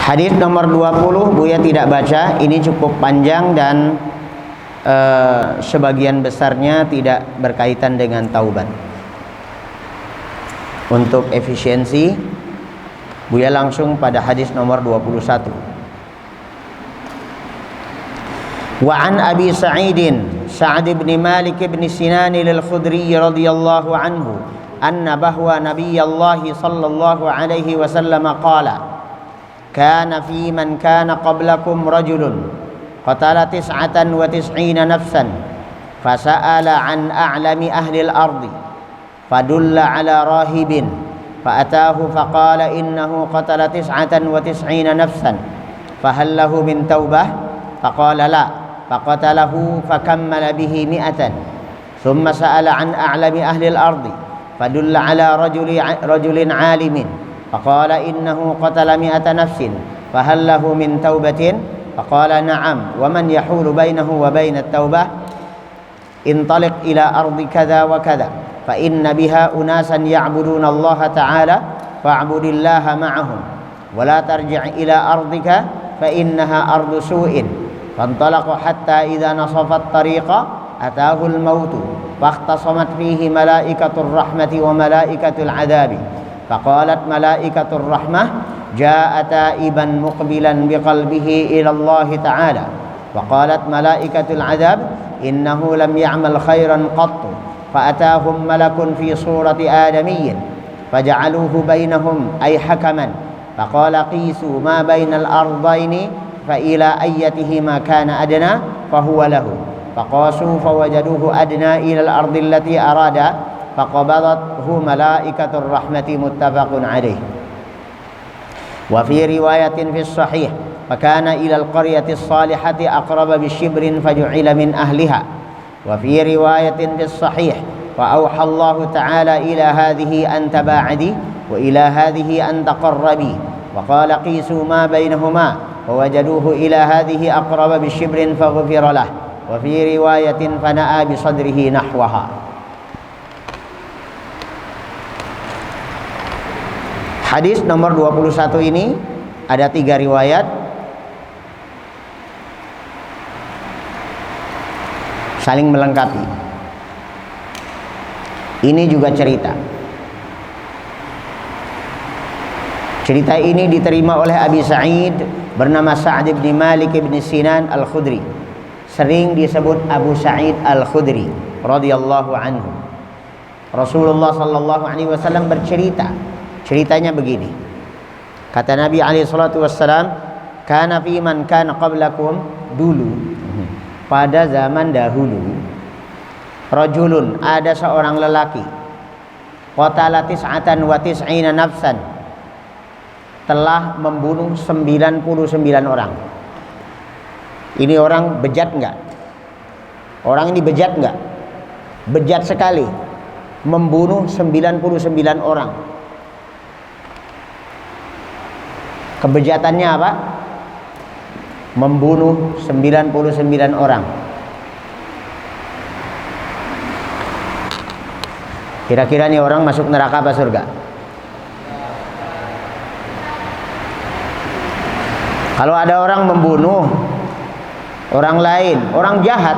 Hadis nomor 20 Buya tidak baca, ini cukup panjang dan sebagian besarnya tidak berkaitan dengan taubat. Untuk efisiensi, Buya langsung pada hadis nomor 21. Wa an Abi Sa'idin Sa'd bin Malik bin Sinan al-Khudri radhiyallahu anhu anna bahwa Nabiyullah sallallahu alaihi wasallam qala kana fi man kana qablakum rajulun qatala 99 nafsan fasa'ala an a'lami ahli al-ardi fadulla ala rahibin fa'atahu faqala innahu qatala 99 nafsan fahal lahu min taubah faqala la faqatalahu fakammala bihi 100 thumma sa'ala an a'lami ahli al-ardi fadulla ala rajulin 'alimin faqala innahu qatala 100 nafsin fahal lahu min taubatin faqala na'am wa man yahulu bainahu wa bainat taubah intaliq ila ardi kadza wa kadza fa inna biha unasan ya'buduna Allah ta'ala fa'budillaha ma'ahum wa la tarji' ila ardika fa innaha ardu su'in fantalaqa hatta idza nasafat tariqa atahu al-maut faqtasamat fihi malaikatur rahmati wa malaikatul 'adzabi faqalat malaikatur rahmah jaa'a taiban muqbilan biqalbihi ila Allah ta'ala wa qalat malaikatul 'adzab innahu lam ya'mal khairan qattu fa'atahum malakun fi surati adamiyyin faja'aluhu bainahum ay hakaman faqala qisu ma bainal ardaini fa ila ayyatihima kana adna fahuwa lahu faqasu fawajaduhu adna ila al-ardi allati arada faqabadathu malaikatur rahmati muttafaqun alaih. Wa fi riwayatin fi sahih fakana ila al-qaryati as-salihati aqraba bisyibrin faju'ila min ahliha. Wa fi riwayatin fi sahih wa auha Allah ta'ala ila hadhihi an taba'adi wa ila hadhihi an taqarrabi wa qala qisu ma bainahuma wa wajaduhu ila hadhihi aqraba bisyibrin faghfira lah. Wa fi riwayatin fana'a bi sadrihi nahwaha. Hadis nomor 21 ini ada 3 riwayat saling melengkapi. Ini juga cerita. Cerita ini diterima oleh Abi Sa'id bernama Sa'd bin Malik bin Sinan al-Khudri. Sering disebut Abu Sa'id al-Khudri radhiyallahu anhu. Rasulullah sallallahu alaihi wasallam bercerita. Ceritanya begini. Kata Nabi alaihi salatu wassalam, kana fi man kana qablakum, dulu pada zaman dahulu, rajulun, ada seorang lelaki, qatala 99 nafsan, telah membunuh 99 orang. Ini orang bejat enggak? Orang ini bejat enggak? Bejat sekali. Membunuh 99 orang. Kebejatannya apa? Membunuh 99 orang. Kira-kira nih orang masuk neraka apa surga? Kalau ada orang membunuh orang lain, orang jahat,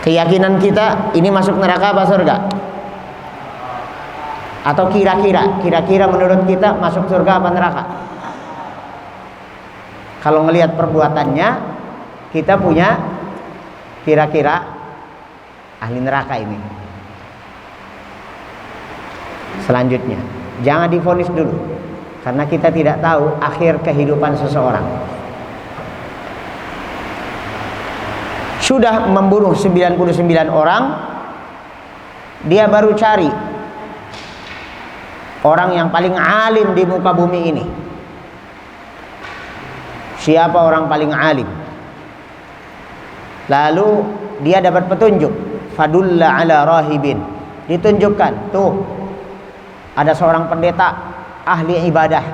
keyakinan kita ini masuk neraka apa surga? Atau kira-kira menurut kita masuk surga apa neraka? Kalau ngelihat perbuatannya, kita punya kira-kira ahli neraka ini. Selanjutnya, jangan divonis dulu, karena kita tidak tahu akhir kehidupan seseorang. Sudah membunuh 99 orang, dia baru cari orang yang paling alim di muka bumi ini. Siapa orang paling alim? Lalu dia dapat petunjuk, fadulla ala rahibin, ditunjukkan, tuh ada seorang pendeta ahli ibadah,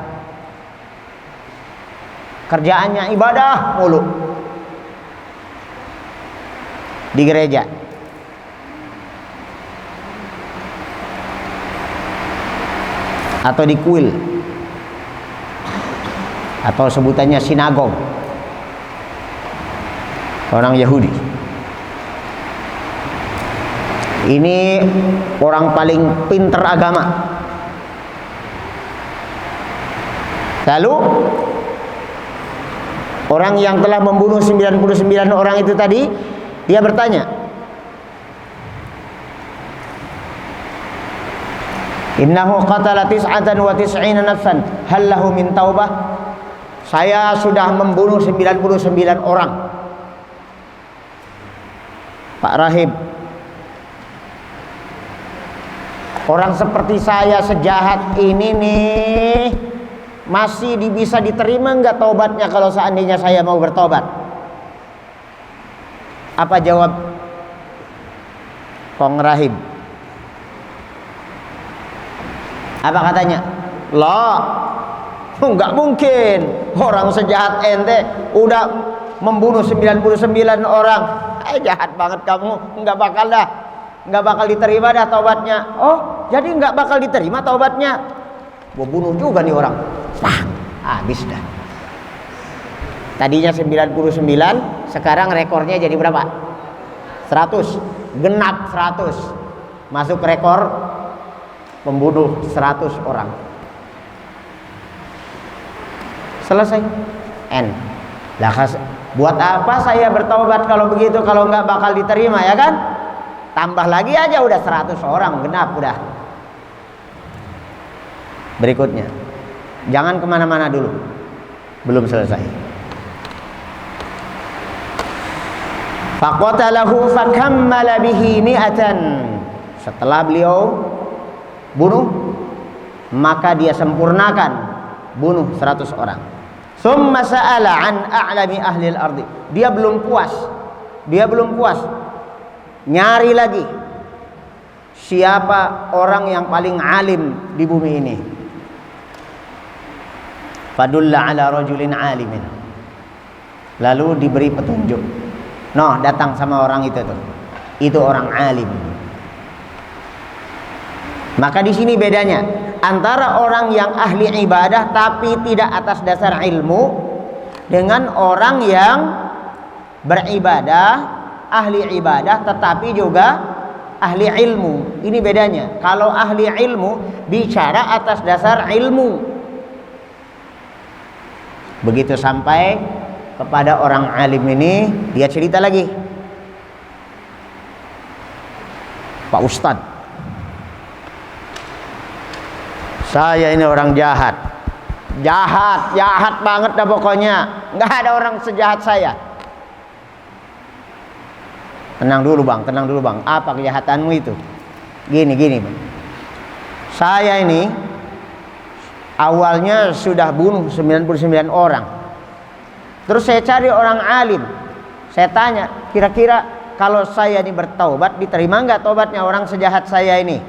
kerjaannya ibadah mulu di gereja. atau di kuil. atau sebutannya sinagog, orang Yahudi. Ini orang paling pinter agama. Lalu orang yang telah membunuh 99 orang itu tadi, dia bertanya, innahu qatala tis'atan wa tis'ina nafsan hal lahu min taubah. Saya sudah membunuh 99 orang. Pak Rahib, orang seperti saya sejahat ini nih masih bisa diterima nggak taubatnya kalau seandainya saya mau bertobat? Apa jawab Kong Rahib? Apa katanya? Loh, nggak mungkin. Orang sejahat ente udah membunuh 99 orang. Jahat banget kamu, nggak bakal diterima dah taubatnya. Oh, jadi nggak bakal diterima taubatnya? Gua bunuh juga nih orang. Wah, habis dah. Tadinya 99, sekarang rekornya jadi berapa? 100, genap 100. Masuk rekor pembunuh 100 orang. Selesai. N. Lah, buat apa saya bertobat kalau begitu, kalau nggak bakal diterima, ya kan? Tambah lagi aja udah 100 orang, genap udah. Berikutnya, jangan kemana-mana dulu, belum selesai. Faqatalahu fakammala bihi mi'atan. Setelah beliau bunuh, maka dia sempurnakan bunuh 100 orang. Tsumma sa'ala an a'lami ahli al-ardi. Dia belum puas. Nyari lagi siapa orang yang paling alim di bumi ini. Fadulla ala rajulin alimin. Lalu diberi petunjuk. Noh, datang sama orang itu tuh. Itu orang alim. Maka di sini bedanya antara orang yang ahli ibadah tapi tidak atas dasar ilmu dengan orang yang beribadah, ahli ibadah tetapi juga ahli ilmu. Ini bedanya. Kalau ahli ilmu bicara atas dasar ilmu. Begitu sampai kepada orang alim ini, dia cerita lagi, Pak Ustadz, saya ini orang jahat banget dah pokoknya. Nggak ada orang sejahat saya. Tenang dulu bang. Apa kejahatanmu itu? Gini bang. Saya ini awalnya sudah bunuh 99 orang. Terus saya cari orang alim. Saya tanya, kira-kira kalau saya ini bertaubat, diterima nggak taubatnya orang sejahat saya ini?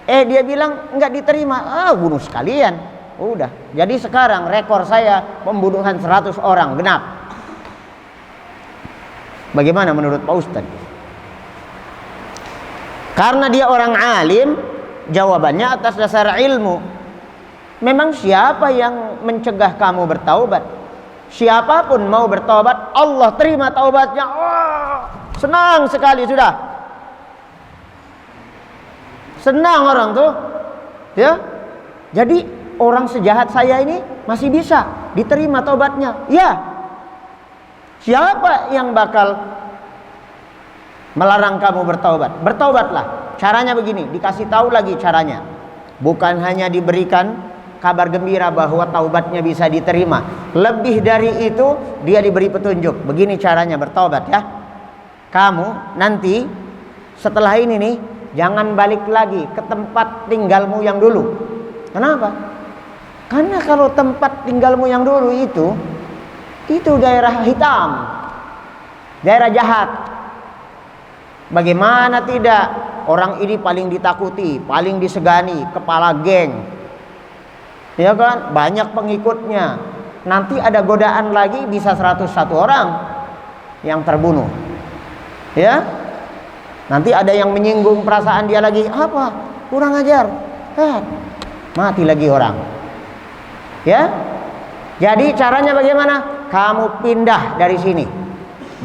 Dia bilang nggak diterima. Bunuh sekalian. Udah. Jadi sekarang rekor saya pembunuhan 100 orang genap. Bagaimana menurut Pak Ustadz? Karena dia orang alim, jawabannya atas dasar ilmu. Memang siapa yang mencegah kamu bertaubat? Siapapun mau bertaubat, Allah terima taubatnya. Senang sekali sudah. Senang orang tuh, ya. Jadi orang sejahat saya ini masih bisa diterima taubatnya. Ya. Siapa yang bakal melarang kamu bertaubat? Bertaubatlah. Caranya begini, dikasih tahu lagi caranya. Bukan hanya diberikan kabar gembira bahwa taubatnya bisa diterima. Lebih dari itu, dia diberi petunjuk. Begini caranya bertaubat ya. Kamu nanti setelah ini nih, jangan balik lagi ke tempat tinggalmu yang dulu. Kenapa? Karena kalau tempat tinggalmu yang dulu itu daerah hitam, daerah jahat. Bagaimana tidak? Orang ini paling ditakuti, paling disegani, kepala geng, ya kan? Banyak pengikutnya. Nanti ada godaan lagi, bisa 101 orang yang terbunuh, ya. Nanti ada yang menyinggung perasaan dia lagi, apa? Kurang ajar, mati lagi orang, ya. Jadi caranya bagaimana? Kamu pindah dari sini.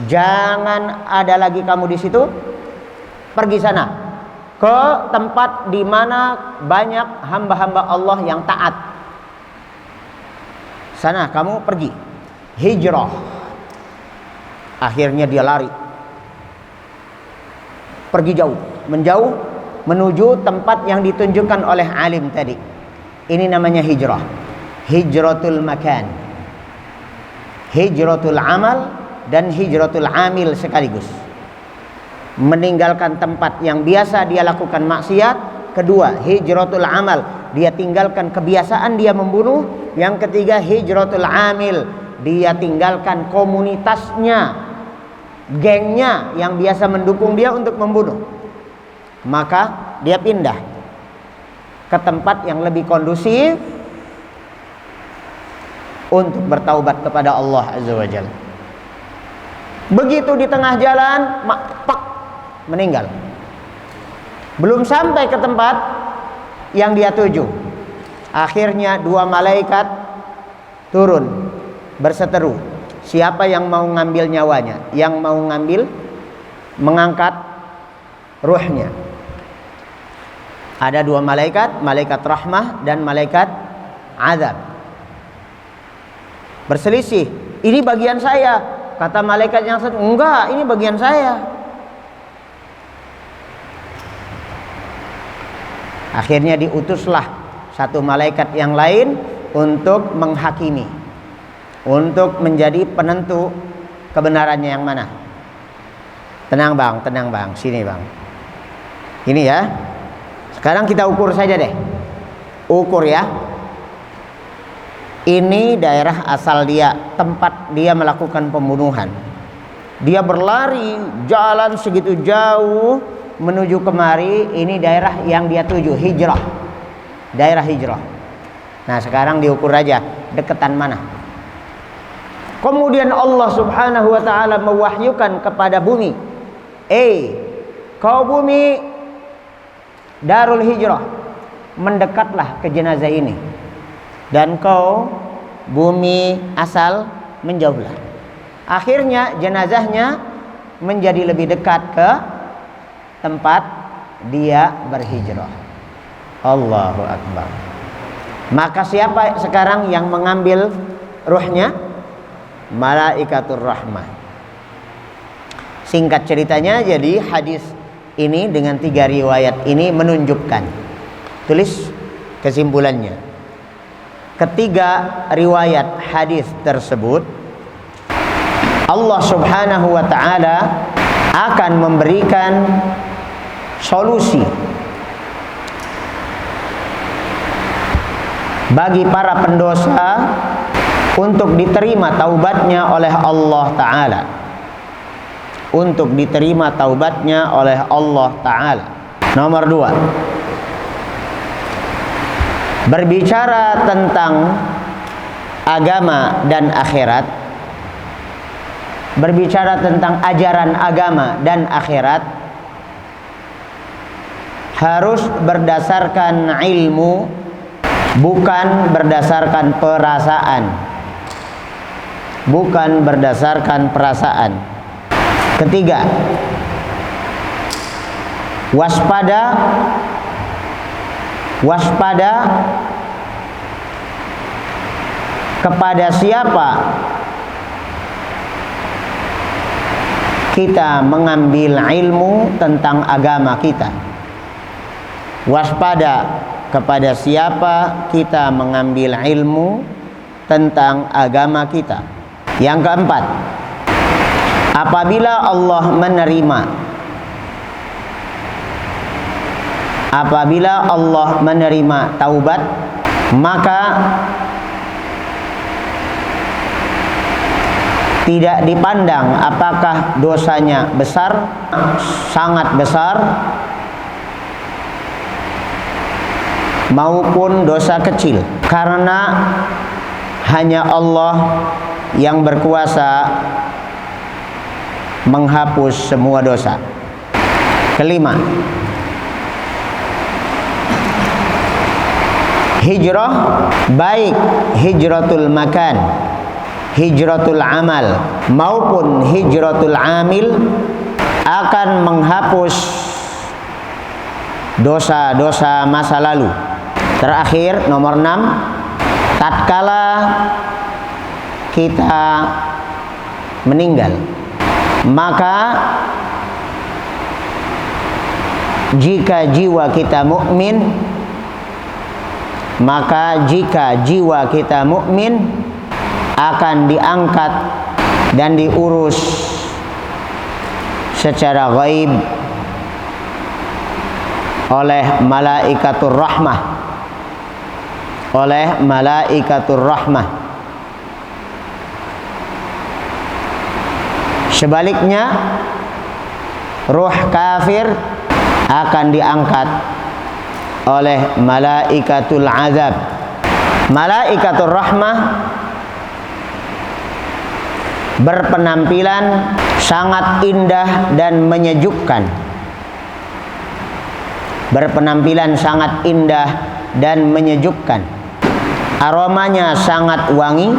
Jangan ada lagi kamu di situ. Pergi sana ke tempat di mana banyak hamba-hamba Allah yang taat. Sana kamu pergi. Hijrah. Akhirnya dia lari. Pergi jauh, menjauh menuju tempat yang ditunjukkan oleh alim tadi. Ini namanya hijrah. Hijratul makan, hijratul amal, dan hijratul amil sekaligus. Meninggalkan tempat yang biasa dia lakukan maksiat. Kedua, hijratul amal, dia tinggalkan kebiasaan dia membunuh. Yang ketiga, hijratul amil, dia tinggalkan komunitasnya, gengnya yang biasa mendukung dia untuk membunuh. Maka dia pindah ke tempat yang lebih kondusif untuk bertaubat kepada Allah Azza wa Jalla. Begitu di tengah jalan, meninggal. Belum sampai ke tempat yang dia tuju. Akhirnya 2 malaikat turun berseteru. Siapa yang mau ngambil nyawanya? Yang mau mengangkat ruhnya. Ada 2 malaikat, malaikat rahmah dan malaikat azab. Berselisih. Ini bagian saya. Kata malaikat yang satu, enggak, ini bagian saya. Akhirnya diutuslah satu malaikat yang lain untuk menghakimi, untuk menjadi penentu kebenarannya yang mana. Tenang bang, sini bang. Ini ya. Sekarang kita ukur saja deh. Ukur ya. Ini daerah asal dia, tempat dia melakukan pembunuhan. Dia berlari jalan segitu jauh menuju kemari. Ini daerah yang dia tuju, hijrah. Daerah hijrah. Nah sekarang diukur aja deketan mana. Kemudian Allah subhanahu wa ta'ala mewahyukan kepada bumi, kau bumi Darul Hijrah, mendekatlah ke jenazah ini. Dan kau bumi asal menjauhlah. Akhirnya jenazahnya menjadi lebih dekat ke tempat dia berhijrah. Allahu Akbar. Maka siapa sekarang yang mengambil ruhnya? Malaikatur Rahmah. Singkat ceritanya, jadi hadis ini dengan 3 riwayat ini menunjukkan. Tulis kesimpulannya. Ketiga riwayat hadis tersebut, Allah subhanahu wa ta'ala akan memberikan solusi bagi para pendosa untuk diterima taubatnya oleh Allah ta'ala. Untuk diterima taubatnya oleh Allah ta'ala. Nomor 2, berbicara tentang agama dan akhirat, berbicara tentang ajaran agama dan akhirat, harus berdasarkan ilmu, bukan berdasarkan perasaan. Bukan berdasarkan perasaan. Ketiga, waspada kepada siapa kita mengambil ilmu tentang agama kita. Waspada kepada siapa kita mengambil ilmu tentang agama kita. Yang keempat, apabila Allah menerima taubat, maka tidak dipandang apakah dosanya besar, sangat besar, maupun dosa kecil, karena hanya Allah yang berkuasa menghapus semua dosa. Kelima, hijrah, baik hijratul makan, hijratul amal maupun hijratul amil, akan menghapus dosa-dosa masa lalu. Terakhir, nomor 6, tatkala kita meninggal, maka jika jiwa kita mukmin, akan diangkat dan diurus secara gaib oleh malaikatur rahmah. Sebaliknya, ruh kafir akan diangkat oleh malaikatul azab. Malaikatur rahmah berpenampilan sangat indah dan menyejukkan. Aromanya sangat wangi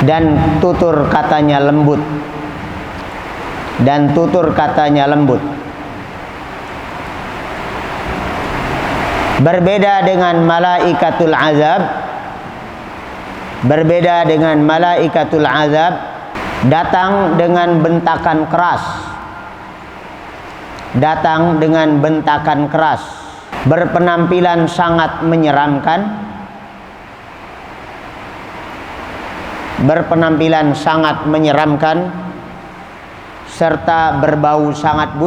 dan tutur katanya lembut. Berbeda dengan malaikatul azab, datang dengan bentakan keras, berpenampilan sangat menyeramkan, serta berbau sangat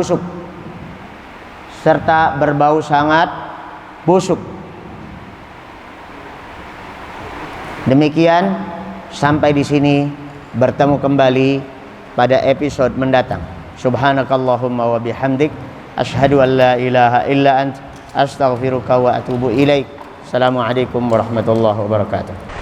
busuk. Demikian, sampai di sini, bertemu kembali pada episode mendatang. Subhanakallahumma wa bihamdik, asyhadu an la ilaha illa ant, astaghfiruka wa atubu ilaik. Assalamualaikum warahmatullahi wabarakatuh.